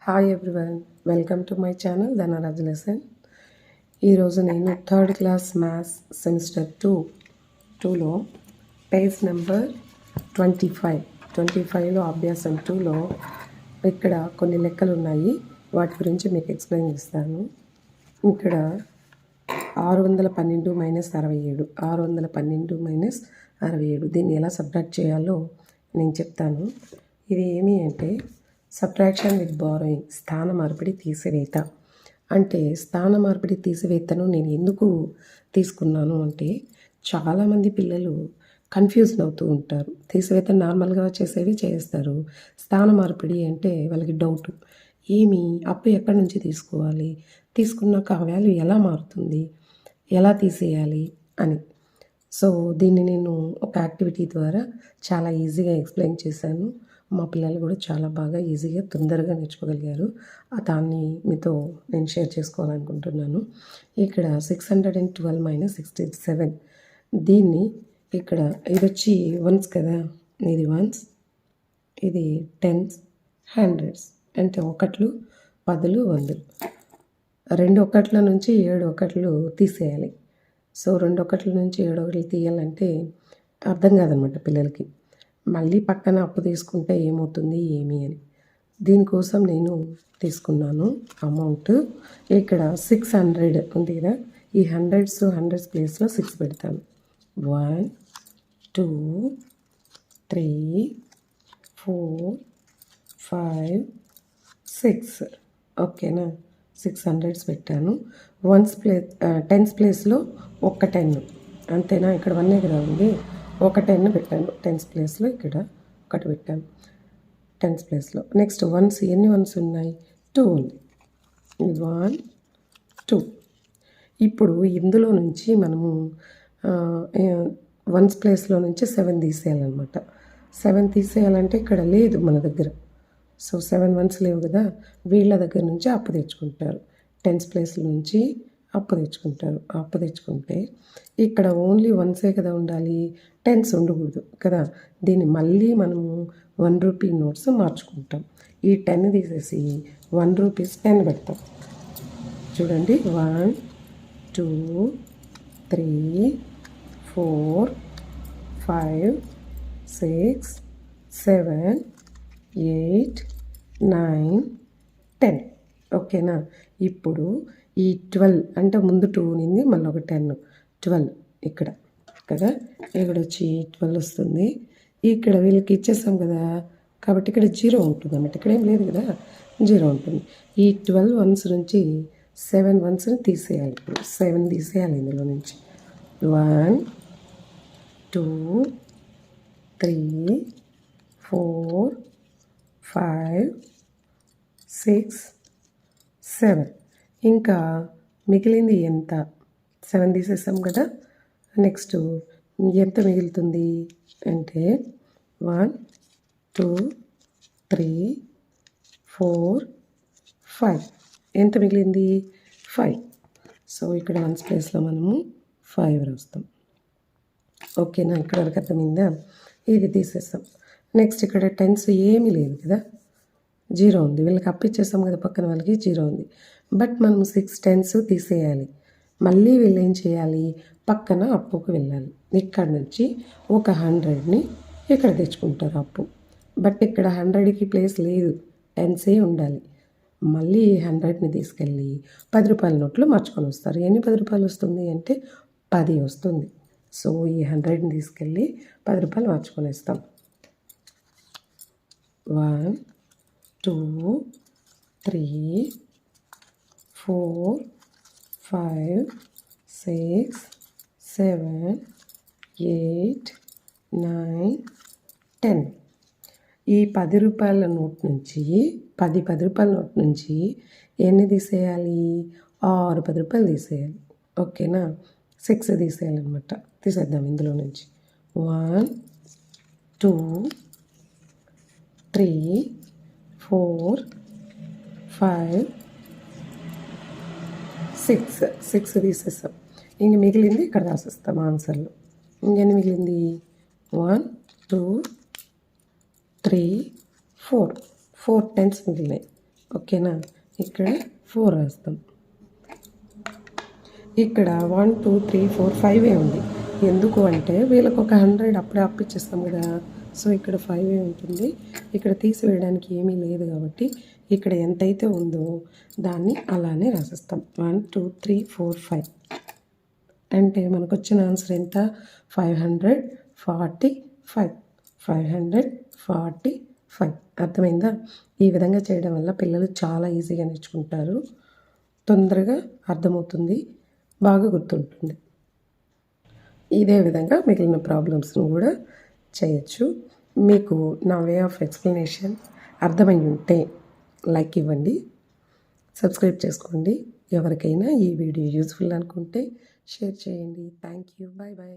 Hi everyone, welcome to my channel Dhanraj lesson. ఈరోజు నేను third class maths semester 2లో page number 25లో అభ్యాసం 2లో ఇక్కడ కొన్ని లెక్కలు ఉన్నాయి. వాటి గురించి మీకు ఎక్స్ప్లెయిన్ చేస్తాను. ఇక్కడ 612 మైనస్ 67 మైనస్ 67 దీన్ని ఎలా సబ్ట్రాక్ట్ చేయాలో నేను చెప్తాను. ఇది ఏమి అంటే సబ్ట్రాక్షన్ విత్ బారోయింగ్, స్థాన మార్పిడి తీసివేత. అంటే స్థాన మార్పిడి తీసివేతను నేను ఎందుకు తీసుకున్నాను అంటే చాలామంది పిల్లలు కన్ఫ్యూజన్ అవుతూ ఉంటారు. తీసివేత నార్మల్గా చేసేవి చేస్తారు, స్థాన మార్పిడి అంటే వాళ్ళకి డౌట్, ఏమి అప్పు ఎక్కడి నుంచి తీసుకోవాలి, తీసుకున్నాక ఆ వాల్యూ ఎలా మారుతుంది, ఎలా తీసేయాలి అని. సో దీన్ని నేను ఒక యాక్టివిటీ ద్వారా చాలా ఈజీగా ఎక్స్ప్లెయిన్ చేశాను. మా పిల్లలు కూడా చాలా బాగా ఈజీగా తొందరగా నేర్చుకోగలిగారు. దాన్ని మీతో నేను షేర్ చేసుకోవాలనుకుంటున్నాను. ఇక్కడ 612 మైనస్ 67, దీన్ని ఇక్కడ ఇది వచ్చి వన్స్ కదా, ఇది వన్స్, ఇది టెన్స్, హండ్రెడ్స్, అంటే ఒకట్లు, పదులు, వందలు. 2 ఒకట్ల నుంచి 7 ఒకట్లు తీసేయాలి. సో 2 ఒకట్ల నుంచి 7 ఒకట్లు తీయాలంటే అర్థం కాదనమాట పిల్లలకి. మళ్ళీ పక్కన అప్పు తీసుకుంటే ఏమవుతుంది ఏమి అని, దీనికోసం నేను తీసుకున్నాను అమౌంట్. ఇక్కడ 600 ఉంది కదా, ఈ హండ్రెడ్స్ ప్లేస్లో 6 పెడతాను. 1 2 3 4 5 6, ఓకేనా. 600 పెట్టాను. టెన్స్ ప్లేస్లో ఒక 10, అంతేనా. ఇక్కడ 1 కదా ఉంది, ఒక 10 పెట్టాను టెన్స్ ప్లేస్లో. ఇక్కడ ఒకటి పెట్టాను టెన్స్ ప్లేస్లో. నెక్స్ట్ వన్స్, ఎన్ని వన్స్ ఉన్నాయి, 2 ఉంది. 1 2. ఇప్పుడు ఇందులో నుంచి మనము వన్స్ ప్లేస్లో నుంచి 7 తీసేయాలన్నమాట. 7 తీసేయాలంటే ఇక్కడ లేదు మన దగ్గర. సో 7 వన్స్ లేవు కదా, వీళ్ళ దగ్గర నుంచి అప్పు తెచ్చుకుంటారు. టెన్స్ ప్లేస్ల నుంచి అప్పు తెచ్చుకుంటే ఇక్కడ ఓన్లీ వన్సే కదా ఉండాలి, టెన్స్ ఉండకూడదు కదా. దీన్ని మళ్ళీ మనము 1 రూపీ నోట్స్ మార్చుకుంటాం. ఈ 10 తీసేసి 1 రూపీస్ 10 పెడతాం. చూడండి, 1 2 3 4 5 6 7 8 9 10, ఓకేనా. ఇప్పుడు ఈ 12 అంటే ముందు 2 ఉంది, మళ్ళీ ఒక 10, 12 ఇక్కడ కదా. ఇక్కడ వచ్చి 12 వస్తుంది. ఇక్కడ వీళ్ళకి ఇచ్చేస్తాం కదా, కాబట్టి ఇక్కడ 0 ఉంటుంది అన్నమాట. ఇక్కడ ఏం లేదు కదా, 0 ఉంటుంది. ఈ 12 వన్స్ నుంచి 7 వన్స్ని తీసేయాలి. ఇప్పుడు 7 తీసేయాలి ఇందులో నుంచి. 1 2 3 4 5 6 7. ఇంకా మిగిలింది ఎంత, 7 తీసేసాం కదా. నెక్స్ట్ ఎంత మిగులుతుంది అంటే 1 2 3 4 5. ఎంత మిగిలింది, 5. సో ఇక్కడ వన్స్ ప్లేస్లో మనము 5 రాస్తాం, ఓకేనా. ఇక్కడ వరకు అర్థమైందా. ఇది తీసేస్తాం. నెక్స్ట్ ఇక్కడ టెన్స్ ఏమీ లేదు కదా, 0 ఉంది. వీళ్ళకి అప్పు ఇచ్చేస్తాం కదా పక్కన వాళ్ళకి, 0 ఉంది. బట్ మనం 6 టెన్స్ తీసేయాలి. మళ్ళీ వీళ్ళు ఏం చేయాలి, పక్కన అప్పుకు వెళ్ళాలి. ఇక్కడ నుంచి ఒక 100ని ఇక్కడ తెచ్చుకుంటారు అప్పు. బట్ ఇక్కడ 100కి ప్లేస్ లేదు, టెన్సే ఉండాలి. మళ్ళీ 100ని తీసుకెళ్ళి 10 రూపాయల నోట్లు మార్చుకొని వస్తారు. ఎన్ని 10 రూపాయలు వస్తుంది అంటే 10 వస్తుంది. సో ఈ 100ని తీసుకెళ్ళి 10 రూపాయలు మార్చుకొని వేస్తాం. 1 2 3 4 5 6 7 8 9 10. ఈ 10 రూపాయల నోట్ నుంచి 10 రూపాయల నోట్ నుంచి ఎన్ని తీసేయాలి, 6 10 రూపాయలు తీసేయాలి, ఓకేనా. 6 తీసేయాలన్నమాట. తీసేద్దాం ఇందులో నుంచి. 1 2 3 4 5 6 తీసేస్తాం. ఇంక మిగిలింది ఇక్కడ రాసేస్తాం ఆన్సర్లో. ఇంకెన్ని మిగిలింది, 1 2 3 4 టెన్స్ మిగిలినాయి, ఓకేనా. ఇక్కడ 4 రాస్తాం. ఇక్కడ 1 2 3 4 5 ఉంది. ఎందుకు అంటే వీళ్ళకి ఒక 100 అప్పుడే అప్పిచ్చేస్తాం కదా. సో ఇక్కడ 5 ఉంటుంది. ఇక్కడ తీసివేయడానికి ఏమీ లేదు కాబట్టి ఇక్కడ ఎంతైతే ఉందో దాన్ని అలానే రాసేస్తాం. 1 2 3 4 5 అంటే మనకు వచ్చిన ఆన్సర్ ఎంత? 545. 545. అర్థమైందా? ఈ విధంగా చేయడం వల్ల పిల్లలు చాలా ఈజీగా నేర్చుకుంటారు, తొందరగా అర్థమవుతుంది, బాగా గుర్తుంటుంది. ఇదే విధంగా మిగిలిన ప్రాబ్లమ్స్ను కూడా చేయొచ్చు. మీకు నా వే ఆఫ్ ఎక్స్ప్లెనేషన్ అర్థమై ఉంటే లైక్ ఇవ్వండి, సబ్స్క్రైబ్ చేసుకోండి. ఎవరికైనా ఈ వీడియో యూజ్ఫుల్ అనుకుంటే షేర్ చేయండి. Thank you. Bye bye.